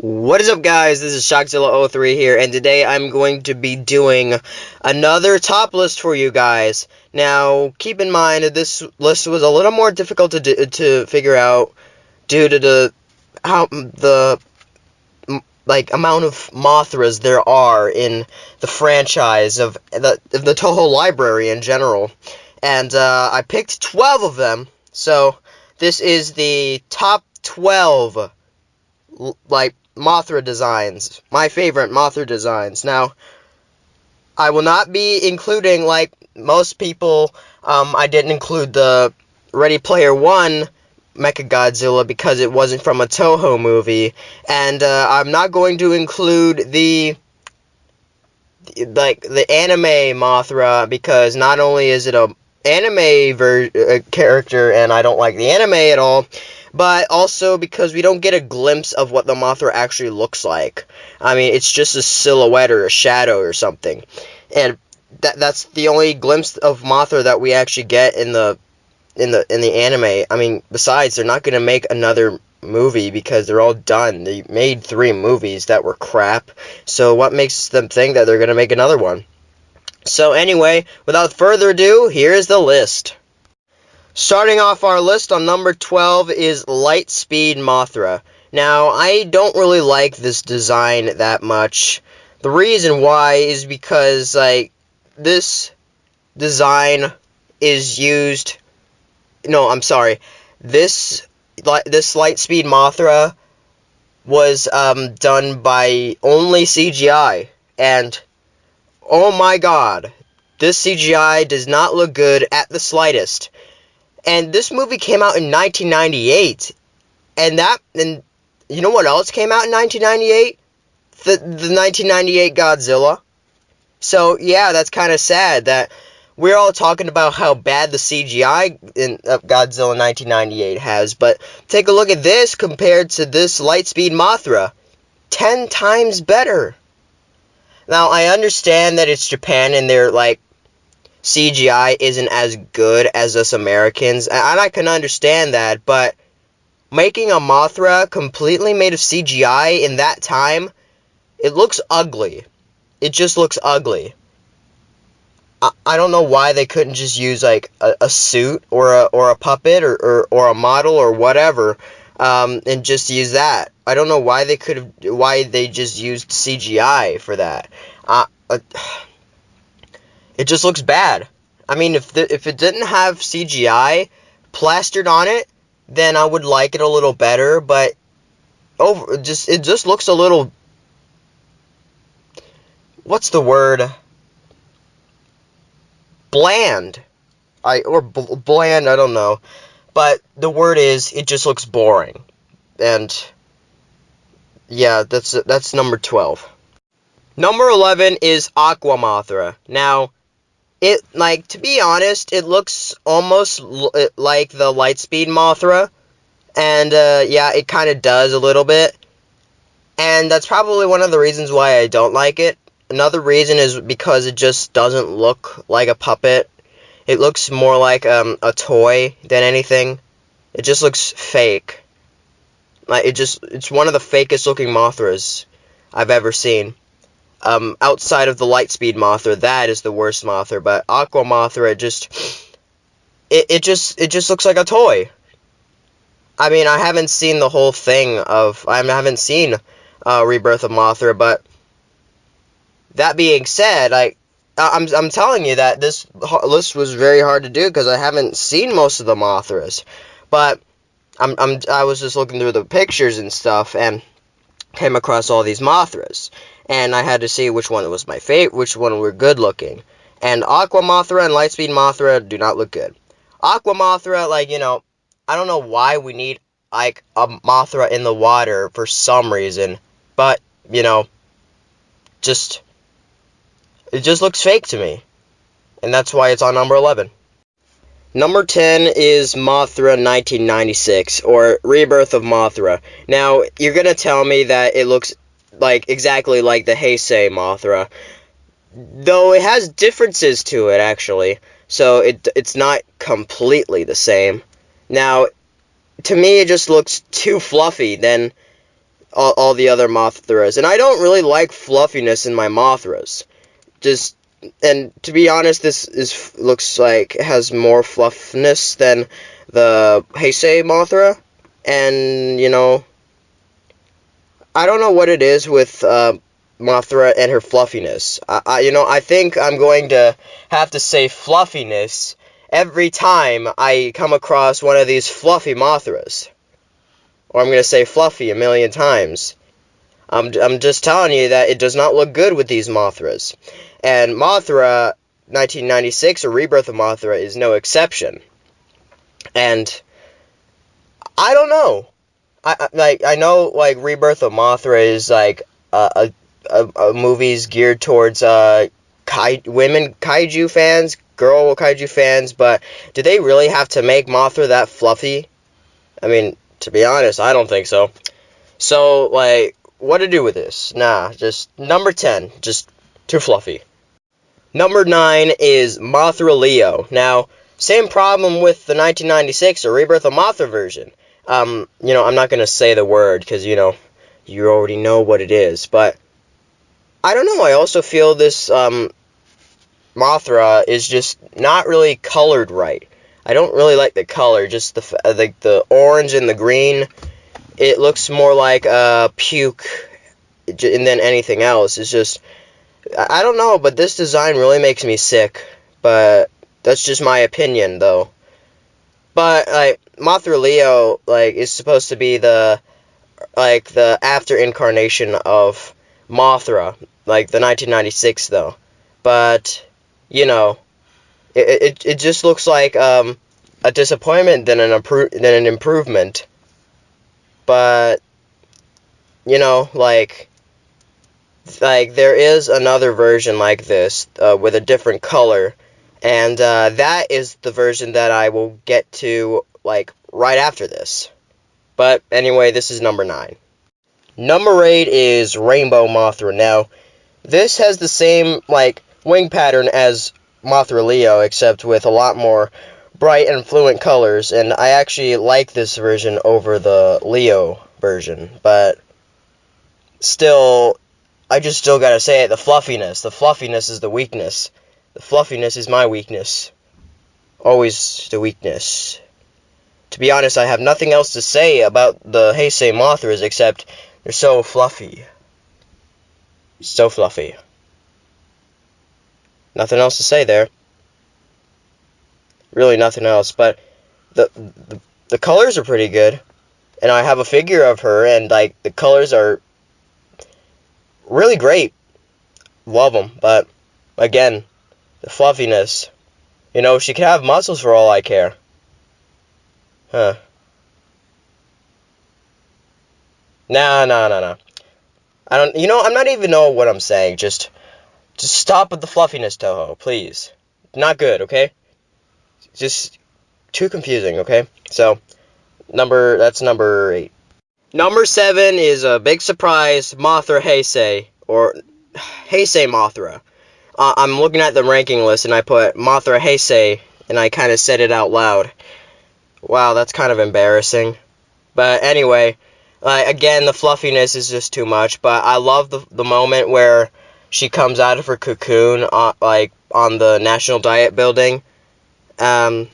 What is up, guys? This is Godzilla 03 here, and today I'm going to be doing another top list for you guys. Now, keep in mind that this list was a little more difficult to figure out due to the amount of Mothras there are in the franchise of the Toho library in general. And I picked 12 of them, so this is the top 12 Mothra designs, my favorite Mothra designs. Now, I will not be including, like most people, I didn't include the Ready Player One Mechagodzilla because it wasn't from a Toho movie, and I'm not going to include the anime Mothra because not only is it a anime character and I don't like the anime at all, but also because we don't get a glimpse of what the Mothra actually looks like. I mean, it's just a silhouette or a shadow or something, and that's the only glimpse of Mothra that we actually get in the anime. I mean, besides, they're not going to make another movie because they're all done. They made 3 movies that were crap, so what makes them think that they're going to make another one? So anyway, without further ado, here's the list. Starting off our list on number 12 is Lightspeed Mothra. Now, I don't really like this design that much. The reason why is because, this design is used... No, I'm sorry. This Lightspeed Mothra was done by only CGI, and oh my god, this CGI does not look good at the slightest. And this movie came out in 1998, and you know what else came out in 1998? The 1998 Godzilla. So yeah, that's kind of sad that we're all talking about how bad the CGI in Godzilla 1998 has, but take a look at this compared to this Lightspeed Mothra. 10 times better. Now, I understand that it's Japan and their, CGI isn't as good as us Americans, and I can understand that, but making a Mothra completely made of CGI in that time, it looks ugly. It just looks ugly. I don't know why they couldn't just use, a suit or a puppet or a model or whatever, and just use that. I don't know why they just used CGI for that. It just looks bad. I mean, if it didn't have CGI plastered on it, then I would like it a little better, but it just looks a little... What's the word? Bland. Bland, I don't know. But the word is, it just looks boring. And yeah, that's number 12. Number 11 is Aqua Mothra. Now, to be honest, it looks almost like the Lightspeed Mothra. And, yeah, it kind of does a little bit. And that's probably one of the reasons why I don't like it. Another reason is because it just doesn't look like a puppet. It looks more like a toy than anything. It just looks fake. It's one of the fakest looking Mothras I've ever seen. Outside of the Lightspeed Mothra, that is the worst Mothra. But Aqua Mothra, it just looks like a toy. I mean, I haven't seen the whole thing I haven't seen Rebirth of Mothra, but that being said, I'm telling you that this list was very hard to do because I haven't seen most of the Mothras. But I was just looking through the pictures and stuff and came across all these Mothras, and I had to see which one was my favorite, which one were good looking. And Aqua Mothra and Lightspeed Mothra do not look good. Aqua Mothra, I don't know why we need a Mothra in the water for some reason, but it just looks fake to me. And that's why it's on number 11. Number 10 is Mothra 1996, or Rebirth of Mothra. Now, you're going to tell me that it looks exactly like the Say Mothra, though it has differences to it, actually, so it's not completely the same. Now, to me, it just looks too fluffy. Then all the other Mothras. And I don't really like fluffiness in my Mothras. And to be honest, looks like it has more fluffiness than the Say Mothra. And, you know, I don't know what it is with Mothra and her fluffiness. I think I'm going to have to say fluffiness every time I come across one of these fluffy Mothras. Or I'm going to say fluffy a million times. I'm just telling you that it does not look good with these Mothras. And Mothra 1996, or Rebirth of Mothra, is no exception. And I don't know. I know, like, Rebirth of Mothra is, like, a movies geared towards, women kaiju fans, girl kaiju fans, but do they really have to make Mothra that fluffy? I mean, to be honest, I don't think so. So, like, what to do with this? Nah, just number 10, just too fluffy. Number 9 is Mothra Leo. Now, same problem with the 1996 or Rebirth of Mothra version. I'm not going to say the word because, you already know what it is. But, I don't know, I also feel this Mothra is just not really colored right. I don't really like the color, just the orange and the green. It looks more like puke than anything else. It's just, I don't know, but this design really makes me sick. But that's just my opinion, though. But, like, Mothra Leo, like, is supposed to be the after incarnation of Mothra, like the 1996, though. But, it just looks like a disappointment than an improvement. But, like there is another version like this with a different color. And that is the version that I will get to, like, right after this. But anyway, this is number 9. Number 8 is Rainbow Mothra. Now, this has the same, like, wing pattern as Mothra Leo, except with a lot more bright and fluent colors. And I actually like this version over the Leo version. But still, I just still gotta say it, the fluffiness. The fluffiness is the weakness. The fluffiness is my weakness. Always the weakness. To be honest, I have nothing else to say about the Say Mothras except they're so fluffy. So fluffy. Nothing else to say there. Really nothing else, but the colors are pretty good. And I have a figure of her, and, like, the colors are really great. Love them, but, again, the fluffiness. She could have muscles for all I care. Huh. Nah. I don't, I'm not even know what I'm saying. Just stop with the fluffiness, Toho, please. Not good, okay? Just too confusing, okay? So, that's number 8. Number 7 is a big surprise, Mothra Heisei, or Heisei Mothra. I'm looking at the ranking list, and I put Mothra Heisei, and I kind of said it out loud. Wow, that's kind of embarrassing. But anyway, again, the fluffiness is just too much, but I love the moment where she comes out of her cocoon, on the National Diet building, and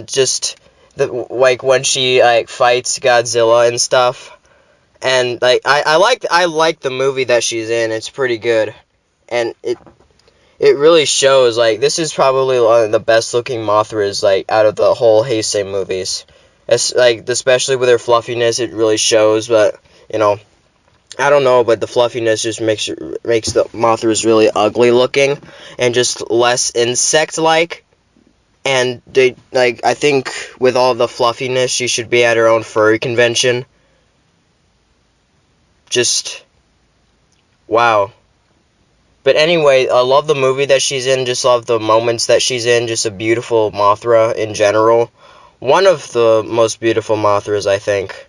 just, when she, fights Godzilla and stuff. And, I like the movie that she's in. It's pretty good. And it really shows, this is probably one of the best looking Mothras, out of the whole Heisei movies. It's, especially with her fluffiness, it really shows, but, I don't know, but the fluffiness just makes the Mothras really ugly looking, and just less insect-like. And I think with all the fluffiness, she should be at her own furry convention. Just, wow. But anyway, I love the movie that she's in, just love the moments that she's in, just a beautiful Mothra in general. One of the most beautiful Mothras, I think.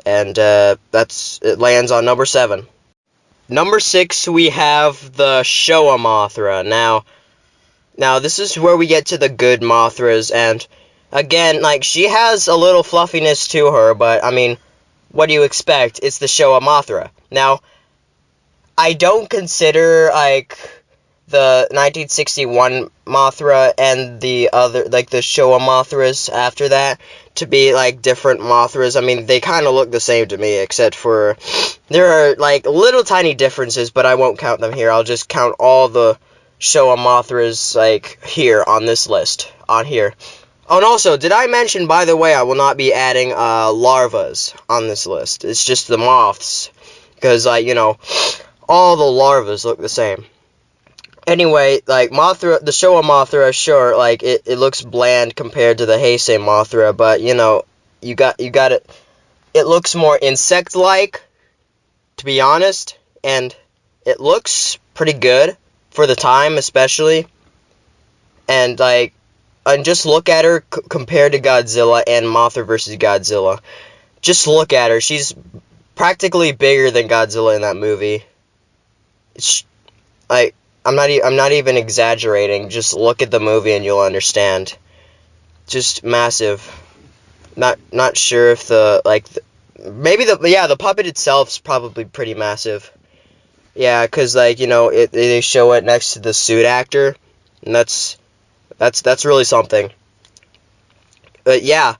And it lands on number 7. Number 6, we have the Showa Mothra. Now this is where we get to the good Mothras, and again, she has a little fluffiness to her, but I mean, what do you expect? It's the Showa Mothra. Now, I don't consider, like, the 1961 Mothra and the other, like, the Showa Mothras after that to be, like, different Mothras. I mean, they kind of look the same to me, except for there are, like, little tiny differences, but I won't count them here. I'll just count all the Showa Mothras, like, here on this list, on here. Oh, and also, did I mention, by the way, I will not be adding larvas on this list. It's just the moths, because, like, you know, all the larvas look the same. Anyway, like, Mothra, the Showa Mothra, sure, like, it looks bland compared to the Say Mothra, but, you know, you got it. It looks more insect-like, to be honest, and it looks pretty good for the time, especially. And, like, and just look at her compared to Godzilla and Mothra vs. Godzilla. Just look at her. She's practically bigger than Godzilla in that movie. It's, like, I'm not even exaggerating. Just look at the movie and you'll understand. Just massive. Not sure if the puppet itself's probably pretty massive. Yeah, cause, like, you know, they show it next to the suit actor, and that's really something. But yeah,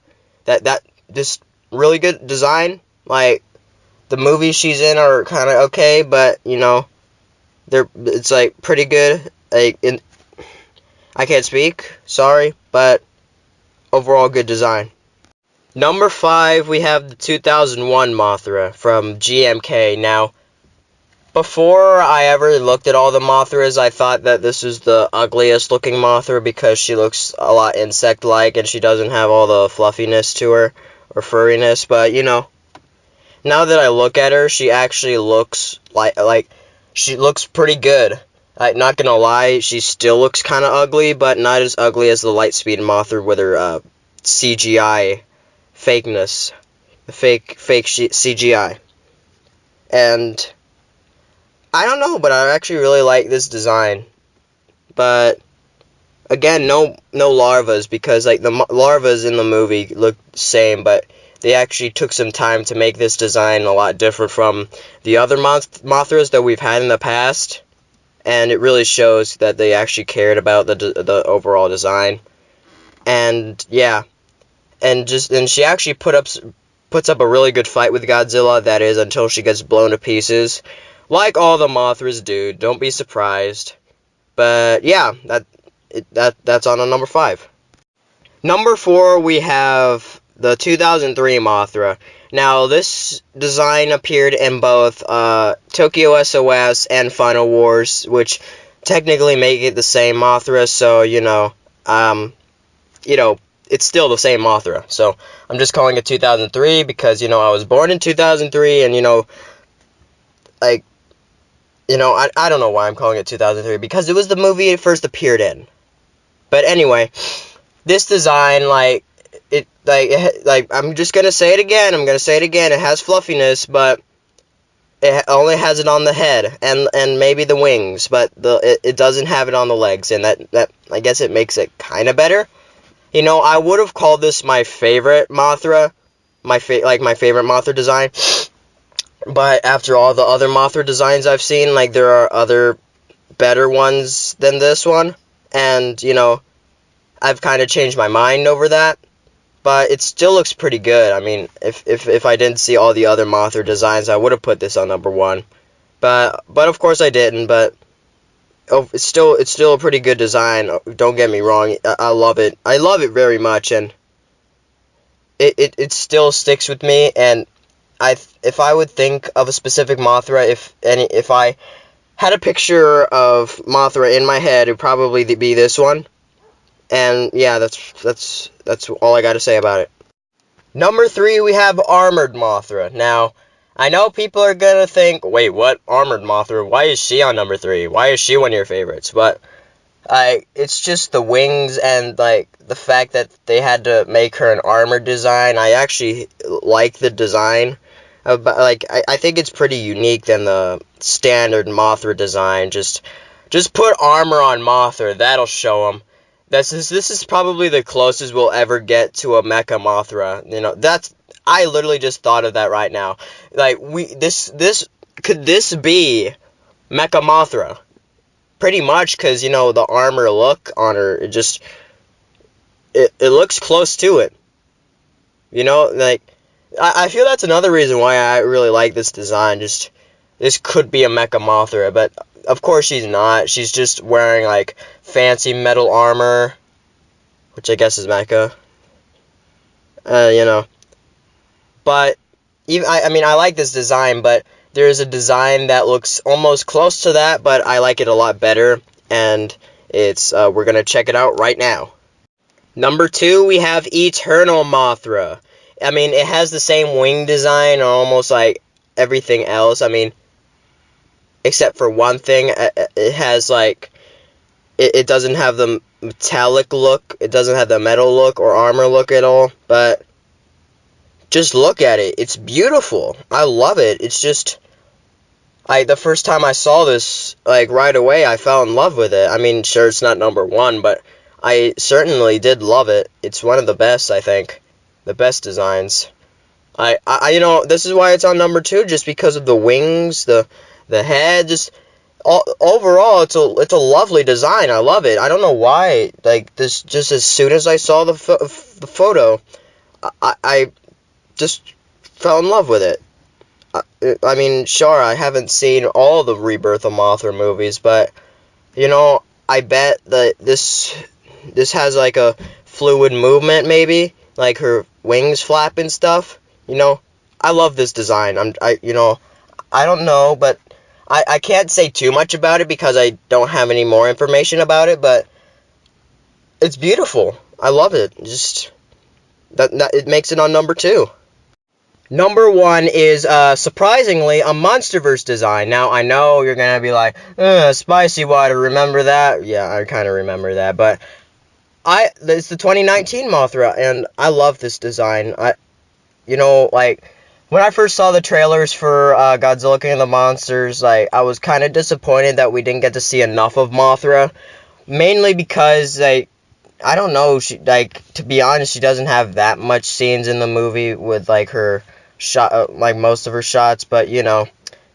that just really good design. Like, the movies she's in are kind of okay, but, you know, it's, like, pretty good. Like, I can't speak, sorry, but overall good design. Number 5, we have the 2001 Mothra from GMK. Now, before I ever looked at all the Mothras, I thought that this was the ugliest looking Mothra because she looks a lot insect-like and she doesn't have all the fluffiness to her, or furriness, but, you know, now that I look at her, she actually looks like she looks pretty good. Like, not gonna lie, she still looks kind of ugly, but not as ugly as the Lightspeed Mothra with her CGI fakeness, the fake CGI. And I don't know, but I actually really like this design. But again, no larvas, because, like, the larvas in the movie look the same, but they actually took some time to make this design a lot different from the other Mothras that we've had in the past, and it really shows that they actually cared about the overall design. And yeah, and she actually puts up a really good fight with Godzilla. That is, until she gets blown to pieces, like all the Mothras do. Don't be surprised. But yeah, that's on number 5. Number 4, we have the 2003 Mothra. Now, this design appeared in both Tokyo SOS and Final Wars, which technically make it the same Mothra, so, you know, it's still the same Mothra. So, I'm just calling it 2003 because, you know, I was born in 2003, and, you know, like, you know, I don't know why I'm calling it 2003, because it was the movie it first appeared in. But anyway, this design, like, I'm just gonna say it again. It has fluffiness, but it only has it on the head and maybe the wings, but it doesn't have it on the legs, and that I guess it makes it kind of better. You know, I would have called this my favorite Mothra, my favorite Mothra design. But after all the other Mothra designs I've seen, like, there are other better ones than this one, and, you know, I've kind of changed my mind over that. But it still looks pretty good. I mean, if I didn't see all the other Mothra designs, I would have put this on number 1. But of course I didn't. But it's still a pretty good design. Don't get me wrong. I love it. I love it very much, and it still sticks with me. And if I would think of a specific Mothra, if I had a picture of Mothra in my head, it would probably be this one. And yeah, that's all I got to say about it. Number 3, we have Armored Mothra. Now, I know people are gonna think, wait, what? Armored Mothra? Why is she on number 3? Why is she one of your favorites? But it's just the wings and, like, the fact that they had to make her an armored design. I actually like the design. Like, I think it's pretty unique than the standard Mothra design. Just put armor on Mothra. That'll show them. This is probably the closest we'll ever get to a Mecha Mothra. You know, I literally just thought of that right now. Like, could this be Mecha Mothra? Pretty much, because, you know, the armor look on her, it looks close to it. You know, like, I feel that's another reason why I really like this design. Just, this could be a Mecha Mothra, but of course she's not. She's just wearing, like, fancy metal armor, which I guess is Mecha. You know. But, even, I mean, I like this design, but there's a design that looks almost close to that, but I like it a lot better, and it's, we're gonna check it out right now. Number 2, we have Eternal Mothra. I mean, it has the same wing design, almost like everything else. I mean, except for one thing, it has, like, it doesn't have the metallic look, it doesn't have the metal look or armor look at all, but just look at it. It's beautiful. I love it. It's just, the first time I saw this, like, right away, I fell in love with it. I mean, sure, it's not number 1, but I certainly did love it. It's one of the best, I think. The best designs. You know, this is why it's on number 2, just because of the wings, the head, just, overall, it's a lovely design. I love it. I don't know why, like, this, just as soon as I saw the photo, I just fell in love with it. I mean, sure, I haven't seen all the Rebirth of Mothra movies, but, you know, I bet that this has, like, a fluid movement, maybe, like her wings flap and stuff. You know, I love this design. You know, I don't know, but I can't say too much about it because I don't have any more information about it, but it's beautiful. I love it. Just, that it makes it on number 2. Number 1 is, surprisingly, a MonsterVerse design. Now, I know you're gonna be like, Spicy Water, remember that? Yeah, I kind of remember that, but it's the 2019 Mothra, and I love this design. You know, like, when I first saw the trailers for, Godzilla King of the Monsters, like, I was kind of disappointed that we didn't get to see enough of Mothra, mainly because, like, I don't know, to be honest, she doesn't have that much scenes in the movie with, like, her shot, like, most of her shots, but, you know,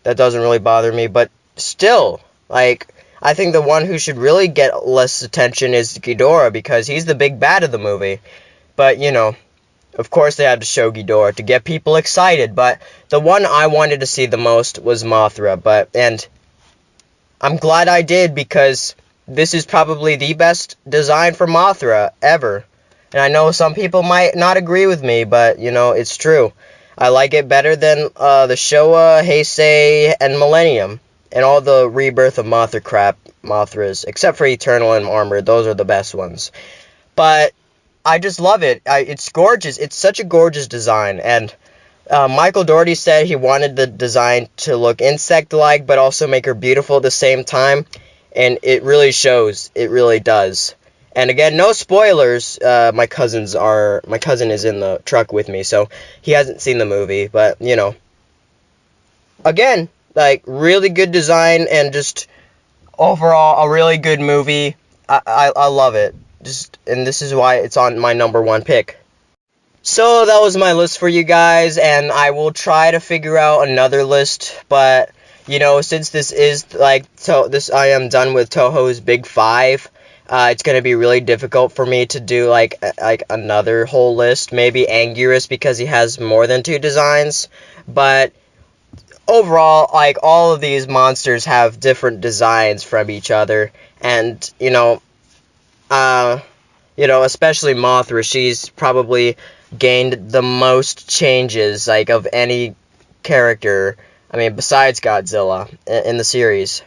that doesn't really bother me, but still, like, I think the one who should really get less attention is Ghidorah, because he's the big bad of the movie, but, you know, of course they had to show Ghidorah to get people excited, but the one I wanted to see the most was Mothra, and I'm glad I did, because this is probably the best design for Mothra ever. And I know some people might not agree with me, but, you know, it's true. I like it better than the Showa, Heisei, and Millennium. And all the Rebirth of Mothra crap Mothras, except for Eternal and Armor. Those are the best ones. But I just love it. It's gorgeous. It's such a gorgeous design. And Michael Dougherty said he wanted the design to look insect-like, but also make her beautiful at the same time. And it really shows. It really does. And again, no spoilers. My cousin is in the truck with me, so he hasn't seen the movie. But, you know, again, like, really good design and just overall a really good movie. I love it. And this is why it's on my number 1 pick. So that was my list for you guys, and I will try to figure out another list, but, you know, since this is, like, I am done with Toho's Big 5, it's going to be really difficult for me to do, like another whole list. Maybe Anguirus, because he has more than 2 designs, but overall, like, all of these monsters have different designs from each other, and, you know, especially Mothra, she's probably gained the most changes, like, of any character, I mean, besides Godzilla, in the series.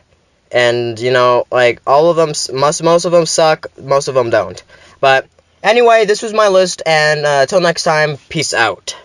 And, you know, like, all of them, most of them suck, most of them don't. But, anyway, this was my list, and, until next time, peace out.